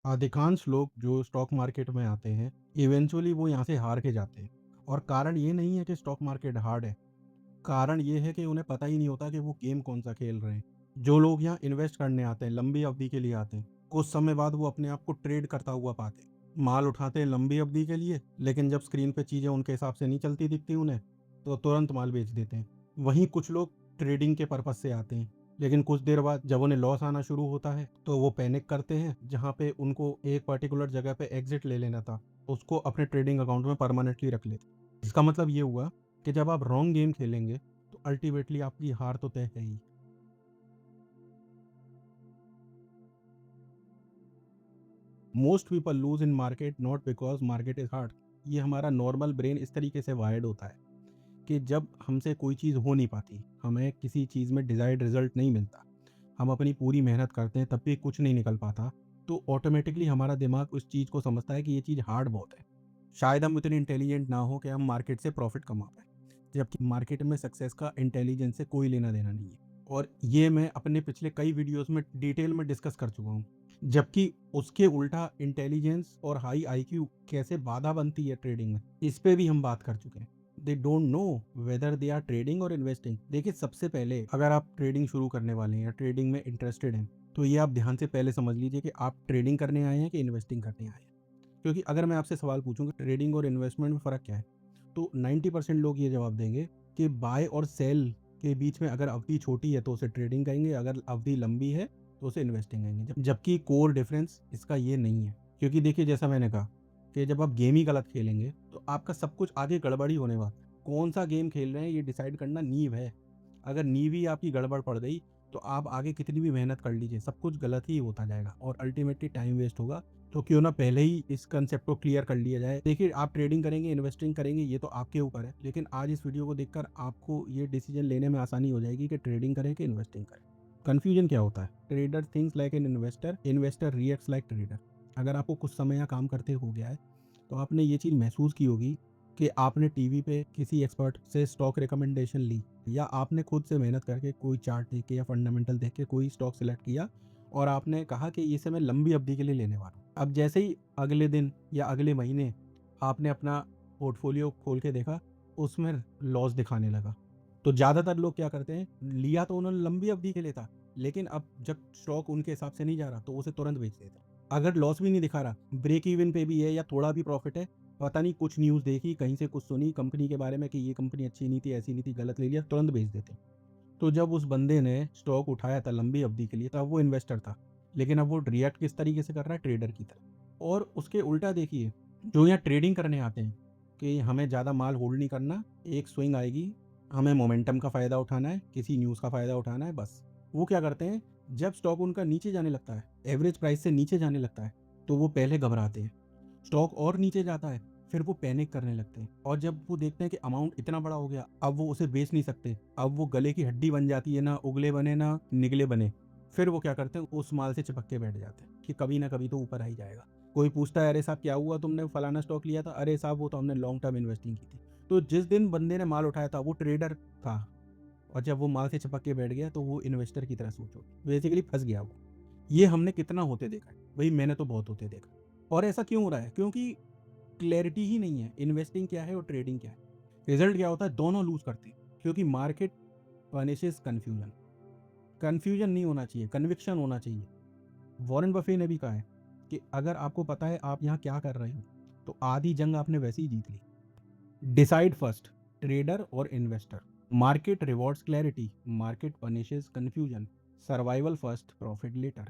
अधिकांश लोग जो स्टॉक मार्केट में आते हैं, इवेंचुअली वो यहाँ से हार के जाते हैं। और कारण ये नहीं है कि स्टॉक मार्केट हार्ड है, कारण ये है कि उन्हें पता ही नहीं होता कि वो गेम कौन-सा खेल रहे हैं। जो लोग यहाँ इन्वेस्ट करने आते हैं, लंबी अवधि के लिए आते हैं, कुछ समय बाद वो अपने आप को ट्रेड करता हुआ पाते हैं। माल उठाते हैं लंबी अवधि के लिए, लेकिन जब स्क्रीन पे चीज़ें उनके हिसाब से नहीं चलती दिखती उन्हें, तो तुरंत माल बेच देते हैं। वहीं कुछ लोग ट्रेडिंग के पर्पज़ से आते हैं, लेकिन कुछ देर बाद जब उन्हें लॉस आना शुरू होता है, तो वो पैनिक करते हैं। जहाँ पे उनको एक पर्टिकुलर जगह पे एग्ज़िट ले लेना था, उसको अपने ट्रेडिंग अकाउंट में परमानेंटली रख लेते हैं। इसका मतलब ये हुआ कि जब आप रॉन्ग गेम खेलेंगे, तो अल्टीमेटली आपकी हार तो तय है ही। Most people lose in market not because market is hard. ये हमारा नॉर्मल ब्रेन इस तरीके से वायर्ड होता है कि जब हमसे कोई चीज़ हो नहीं पाती, हमें किसी चीज़ में डिजायर्ड रिजल्ट नहीं मिलता, हम अपनी पूरी मेहनत करते हैं तब भी कुछ नहीं निकल पाता, तो ऑटोमेटिकली हमारा दिमाग उस चीज़ को समझता है कि ये चीज़ हार्ड बहुत है। शायद हम उतने इंटेलिजेंट ना हो कि हम मार्केट से प्रॉफिट कमा पाए, जबकि मार्केट में सक्सेस का इंटेलिजेंस से कोई लेना देना नहीं है। और ये मैं अपने पिछले कई वीडियोस में डिटेल में डिस्कस कर चुका हूँ। जबकि उसके उल्टा इंटेलिजेंस और हाई आईक्यू कैसे बाधा बनती है ट्रेडिंग में, इस पे भी हम बात कर चुके हैं। They don't know whether they are trading और इन्वेस्टिंग। देखिए, सबसे पहले अगर आप ट्रेडिंग शुरू करने वाले हैं या ट्रेडिंग में इंटरेस्टेड हैं, तो ये आप ध्यान से पहले समझ लीजिए कि आप ट्रेडिंग करने आए हैं कि इन्वेस्टिंग करने आए हैं। क्योंकि अगर मैं आपसे सवाल पूछूं कि ट्रेडिंग और इन्वेस्टमेंट में फ़र्क क्या है, तो 90% लोग ये जवाब देंगे कि बाय और सेल के बीच में अगर अवधि छोटी है तो उसे ट्रेडिंग कहेंगे, अगर अवधि लंबी है तो उसे इन्वेस्टिंग कहेंगे। जबकि कोर डिफरेंस इसका ये नहीं है। क्योंकि देखिए, जैसा मैंने कहा कि जब आप गेम ही गलत खेलेंगे तो आपका सब कुछ आगे गड़बड़ी होने वाला है। कौन सा गेम खेल रहे हैं ये डिसाइड करना नींव है। अगर नींव ही आपकी गड़बड़ पड़ गई तो आप आगे कितनी भी मेहनत कर लीजिए, सब कुछ गलत ही होता जाएगा और अल्टीमेटली टाइम वेस्ट होगा। तो क्यों ना पहले ही इस कंसेप्ट को क्लियर कर लिया जाए। देखिए, आप ट्रेडिंग करेंगे, इन्वेस्टिंग करेंगे, ये तो आपके ऊपर है, लेकिन आज इस वीडियो को देखकर आपको ये डिसीजन लेने में आसानी हो जाएगी कि ट्रेडिंग करें कि इन्वेस्टिंग करें। कंफ्यूजन क्या होता है? Trader thinks like an investor, investor reacts like trader. अगर आपको कुछ समय या काम करते हो गया है, तो आपने ये चीज़ महसूस की होगी कि आपने टीवी पे किसी एक्सपर्ट से स्टॉक रिकमेंडेशन ली, या आपने खुद से मेहनत करके कोई चार्ट देख के या फंडामेंटल देख के कोई स्टॉक सेलेक्ट किया और आपने कहा कि इसे मैं लंबी अवधि के लिए लेने वाला हूँ। अब जैसे ही अगले दिन या अगले महीने आपने अपना पोर्टफोलियो खोल के देखा, उसमें लॉस दिखाने लगा। तो ज़्यादातर लोग क्या करते हैं, लिया तो उन्होंने लंबी अवधि के लिए था, लेकिन अब जब स्टॉक उनके हिसाब से नहीं जा रहा तो उसे तुरंत बेच देते हैं। अगर लॉस भी नहीं दिखा रहा, ब्रेक इवन पे भी है या थोड़ा भी प्रॉफिट है, पता नहीं कुछ न्यूज़ देखी, कहीं से कुछ सुनी कंपनी के बारे में कि ये कंपनी अच्छी नहीं थी, ऐसी नहीं थी, गलत ले लिया, तुरंत बेच देते हैं। तो जब उस बंदे ने स्टॉक उठाया था लंबी अवधि के लिए, तब वो इन्वेस्टर था, लेकिन अब वो रिएक्ट किस तरीके से कर रहा है? ट्रेडर की तरह। और उसके उल्टा देखिए, जो यहाँ ट्रेडिंग करने आते हैं कि हमें ज़्यादा माल होल्ड नहीं करना, एक स्विंग आएगी, हमें मोमेंटम का फ़ायदा उठाना है, किसी न्यूज़ का फ़ायदा उठाना है, बस। वो क्या करते हैं, जब स्टॉक उनका नीचे जाने लगता है, एवरेज प्राइस से नीचे जाने लगता है, तो वो पहले घबराते हैं। स्टॉक और नीचे जाता है, फिर वो पैनिक करने लगते हैं, और जब वो देखते हैं कि अमाउंट इतना बड़ा हो गया, अब वो उसे बेच नहीं सकते, अब वो गले की हड्डी बन जाती है, ना उगले बने ना निगले बने, फिर वो क्या करते हैं, उस माल से चिपक के बैठ जाते हैं कि कभी ना कभी तो ऊपर आ ही जाएगा। कोई पूछता है, अरे साहब क्या हुआ, तुमने फलाना स्टॉक लिया था? अरे साहब वो तो हमने लॉन्ग टर्म इन्वेस्टिंग की थी। तो जिस दिन बंदे ने माल उठाया था वो ट्रेडर था, और जब वो माल से चिपक के बैठ गया तो वो इन्वेस्टर की तरह सोचो, बेसिकली फंस गया वो। ये हमने कितना होते देखा है भाई, मैंने तो बहुत होते देखा। और ऐसा क्यों हो रहा है? क्योंकि क्लैरिटी ही नहीं है, इन्वेस्टिंग क्या है और ट्रेडिंग क्या है। रिजल्ट क्या होता है? दोनों लूज करते हैं, क्योंकि मार्केट पनिशेस कंफ्यूजन। कंफ्यूजन नहीं होना चाहिए, कन्विक्शन होना चाहिए। वॉरेन बफे ने भी कहा है कि अगर आपको पता है आप यहाँ क्या कर रहे हो, तो आधी जंग आपने वैसे ही जीत ली। डिसाइड फर्स्ट, ट्रेडर और investor. Market rewards clarity, market punishes confusion. Survival first, profit letter.